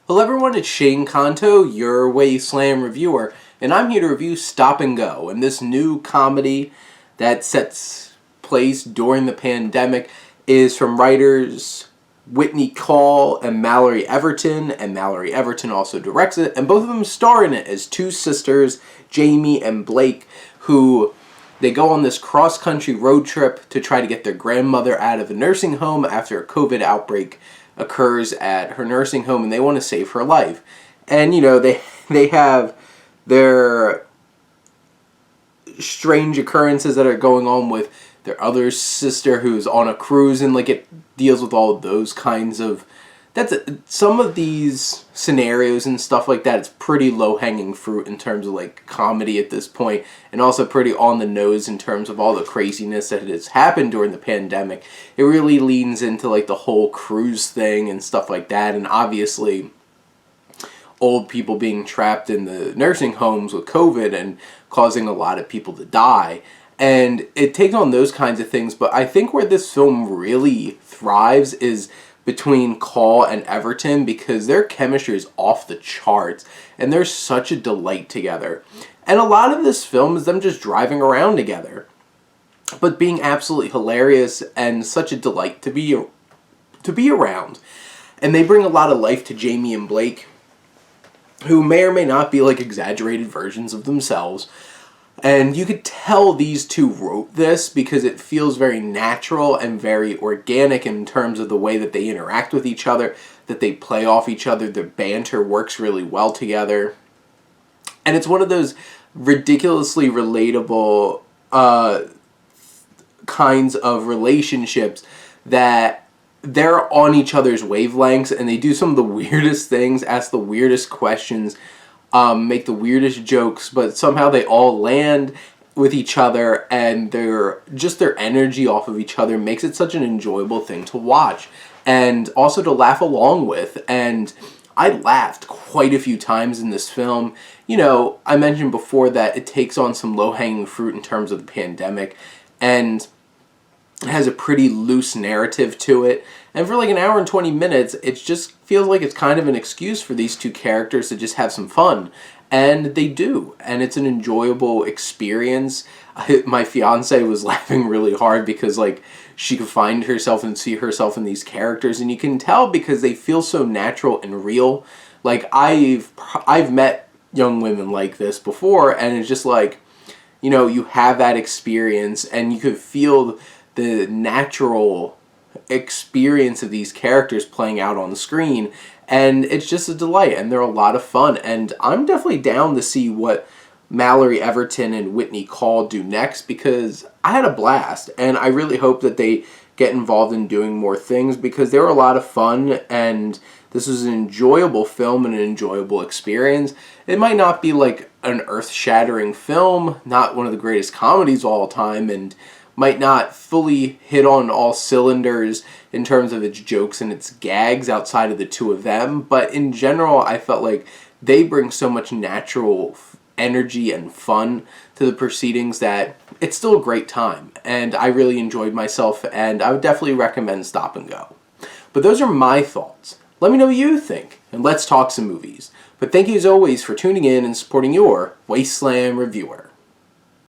Hello everyone, it's Shane Kanto, your Wasteland reviewer, and I'm here to review Stop and Go, and this new comedy that sets place during the pandemic is from writers Whitney Call and Mallory Everton, and Mallory Everton also directs it, and both of them star in it as two sisters, Jamie and Blake, who they go on this cross-country road trip to try to get their grandmother out of the nursing home after a COVID outbreak occurs at her nursing home, and they want to save her life. And, they have their strange occurrences that are going on with their other sister who's on a cruise, and, it deals with all of those kinds of... Some of these scenarios and stuff like that, it's pretty low-hanging fruit in terms of, comedy at this point, and also pretty on the nose in terms of all the craziness that has happened during the pandemic. It really leans into, the whole cruise thing and stuff like that, and obviously old people being trapped in the nursing homes with COVID and causing a lot of people to die. And it takes on those kinds of things, but I think where this film really thrives is between Call and Everton, because their chemistry is off the charts and they're such a delight together. And a lot of this film is them just driving around together, but being absolutely hilarious and such a delight to be around. And they bring a lot of life to Jamie and Blake, who may or may not be exaggerated versions of themselves. And you could tell these two wrote this because it feels very natural and very organic in terms of the way that they interact with each other, that they play off each other. Their banter works really well together. And it's one of those ridiculously relatable kinds of relationships that they're on each other's wavelengths, and they do some of the weirdest things, ask the weirdest questions, make the weirdest jokes, but somehow they all land with each other, and their energy off of each other makes it such an enjoyable thing to watch and also to laugh along with. And I laughed quite a few times in this film. I mentioned before that it takes on some low-hanging fruit in terms of the pandemic, and it has a pretty loose narrative to it. And for an hour and 20 minutes, it just feels like it's kind of an excuse for these two characters to just have some fun. And they do. And it's an enjoyable experience. My fiance was laughing really hard because, she could find herself and see herself in these characters. And you can tell because they feel so natural and real. I've met young women like this before, and it's just you have that experience, and you could feel the natural experience of these characters playing out on the screen, and it's just a delight, and they're a lot of fun. And I'm definitely down to see what Mallory Everton and Whitney Call do next, because I had a blast, and I really hope that they get involved in doing more things, because they were a lot of fun, and this was an enjoyable film and an enjoyable experience. It might not be an earth-shattering film, not one of the greatest comedies of all time, and might not fully hit on all cylinders in terms of its jokes and its gags outside of the two of them, but in general, I felt like they bring so much natural energy and fun to the proceedings that it's still a great time, and I really enjoyed myself, and I would definitely recommend Stop and Go. But those are my thoughts. Let me know what you think, and let's talk some movies. But thank you as always for tuning in and supporting your Wasteland reviewer.